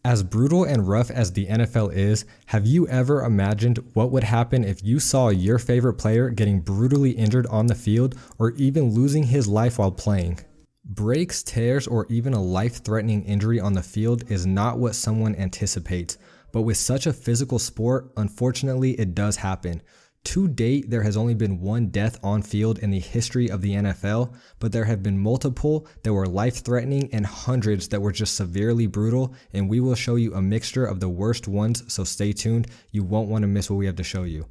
As brutal and rough as the NFL is, have you ever imagined what would happen if you saw your favorite player getting brutally injured on the field or even losing his life while playing? Breaks, tears, or even a life-threatening injury on the field is not what someone anticipates, but with such a physical sport, unfortunately, it does happen. To date, there has only been one death on field in the history of the NFL, but there have been multiple that were life-threatening and hundreds that were just severely brutal, and we will show you a mixture of the worst ones, so stay tuned. You won't want to miss what we have to show you.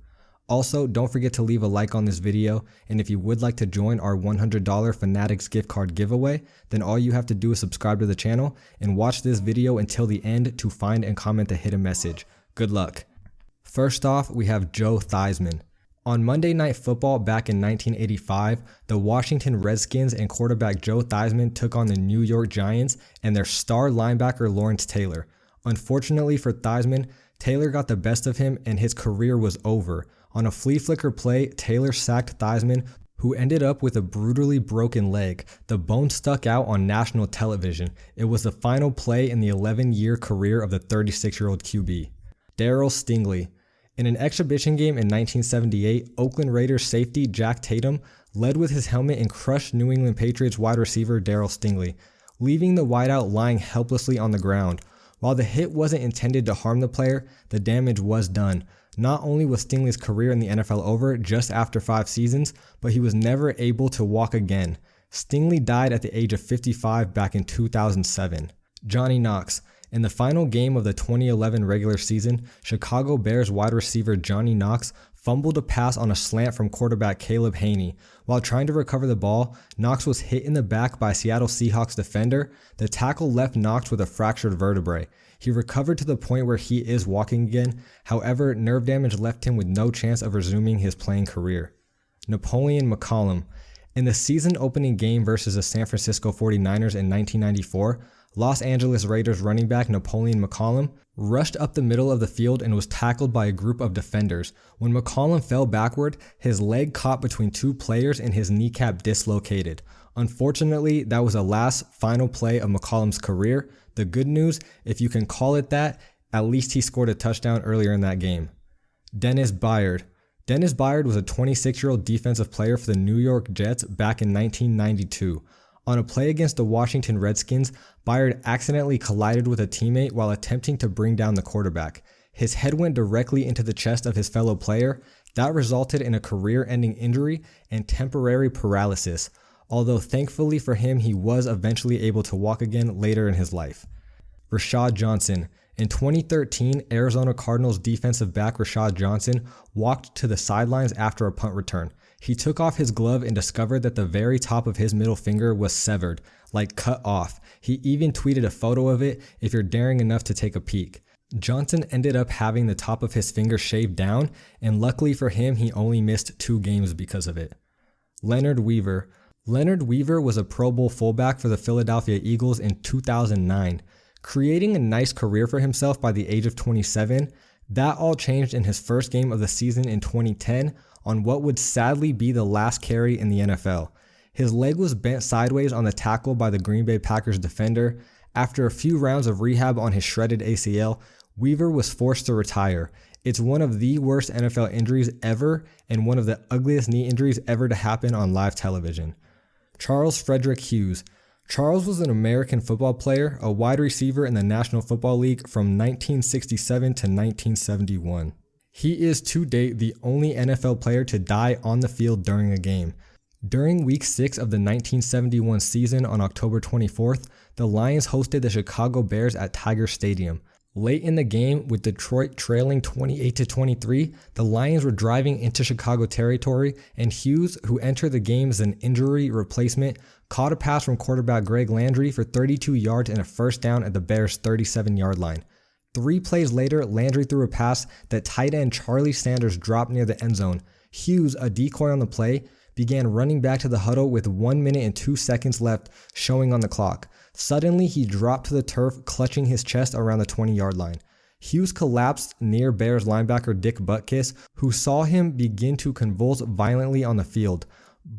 Also, don't forget to leave a like on this video, and if you would like to join our $100 Fanatics gift card giveaway, then all you have to do is subscribe to the channel and watch this video until the end to find and comment the hidden message. Good luck. First off, we have Joe Theismann. On Monday Night Football back in 1985, the Washington Redskins and quarterback Joe Theismann took on the New York Giants and their star linebacker Lawrence Taylor. Unfortunately for Theismann, Taylor got the best of him and his career was over. On a flea flicker play, Taylor sacked Theismann, who ended up with a brutally broken leg. The bone stuck out on national television. It was the final play in the 11-year career of the 36-year-old QB. Darryl Stingley. In an exhibition game in 1978, Oakland Raiders safety Jack Tatum led with his helmet and crushed New England Patriots wide receiver Darryl Stingley, leaving the wideout lying helplessly on the ground. While the hit wasn't intended to harm the player, the damage was done. Not only was Stingley's career in the NFL over just after 5 seasons, but he was never able to walk again. Stingley died at the age of 55 back in 2007. Johnny Knox. In the final game of the 2011 regular season, Chicago Bears wide receiver Johnny Knox fumbled a pass on a slant from quarterback Caleb Haney. While trying to recover the ball, Knox was hit in the back by a Seattle Seahawks defender. The tackle left Knox with a fractured vertebrae. He recovered to the point where he is walking again. However, nerve damage left him with no chance of resuming his playing career. Napoleon McCollum. In the season opening game versus the San Francisco 49ers in 1994, Los Angeles Raiders running back Napoleon McCollum rushed up the middle of the field and was tackled by a group of defenders. When McCollum fell backward, his leg caught between 2 players and his kneecap dislocated. Unfortunately, that was the final play of McCollum's career. The good news, if you can call it that, at least he scored a touchdown earlier in that game. Dennis Byard. Dennis Byard was a 26-year-old defensive player for the New York Jets back in 1992. On a play against the Washington Redskins, Byard accidentally collided with a teammate while attempting to bring down the quarterback. His head went directly into the chest of his fellow player. That resulted in a career-ending injury and temporary paralysis, although thankfully for him, he was eventually able to walk again later in his life. Rashad Johnson. In 2013, Arizona Cardinals defensive back Rashad Johnson walked to the sidelines after a punt return. He took off his glove and discovered that the very top of his middle finger was severed, like cut off. He even tweeted a photo of it if you're daring enough to take a peek. Johnson ended up having the top of his finger shaved down, and luckily for him, he only missed 2 games because of it. Leonard Weaver. Leonard Weaver was a Pro Bowl fullback for the Philadelphia Eagles in 2009. Creating a nice career for himself by the age of 27, that all changed in his first game of the season in 2010 on what would sadly be the last carry in the NFL. His leg was bent sideways on the tackle by the Green Bay Packers defender. After a few rounds of rehab on his shredded ACL, Weaver was forced to retire. It's one of the worst NFL injuries ever and one of the ugliest knee injuries ever to happen on live television. Charles Frederick Hughes. Charles was an American football player, a wide receiver in the National Football League from 1967 to 1971. He is to date the only NFL player to die on the field during a game. During Week 6 of the 1971 season on October 24th, the Lions hosted the Chicago Bears at Tiger Stadium. Late in the game, with Detroit trailing 28-23, the Lions were driving into Chicago territory, and Hughes, who entered the game as an injury replacement, caught a pass from quarterback Greg Landry for 32 yards and a first down at the Bears' 37-yard line. 3 plays later, Landry threw a pass that tight end Charlie Sanders dropped near the end zone. Hughes, a decoy on the play, began running back to the huddle with 1 minute and 2 seconds left showing on the clock. Suddenly, he dropped to the turf, clutching his chest around the 20-yard line. Hughes collapsed near Bears linebacker Dick Butkus, who saw him begin to convulse violently on the field.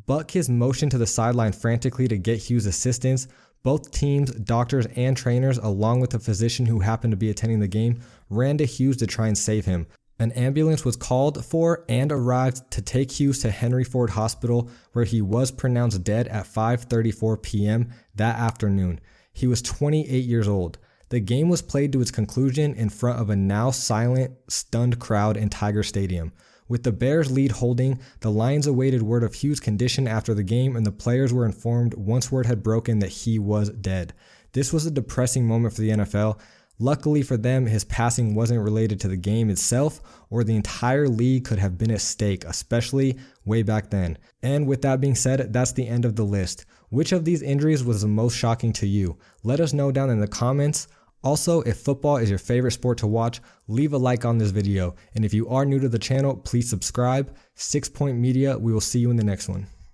Butkus motioned to the sideline frantically to get Hughes assistance, Both teams, doctors, and trainers, along with a physician who happened to be attending the game, ran to Hughes to try and save him. An ambulance was called for and arrived to take Hughes to Henry Ford Hospital, where he was pronounced dead at 5:34 p.m. that afternoon. He was 28 years old. The game was played to its conclusion in front of a now silent, stunned crowd in Tiger Stadium. With the Bears' lead holding, the Lions awaited word of Hughes' condition after the game, and the players were informed once word had broken that he was dead. This was a depressing moment for the NFL. Luckily for them, his passing wasn't related to the game itself, or the entire league could have been at stake, especially way back then. And with that being said, that's the end of the list. Which of these injuries was the most shocking to you? Let us know down in the comments. Also, if football is your favorite sport to watch, leave a like on this video. And if you are new to the channel, please subscribe. 6 Point Media, we will see you in the next one.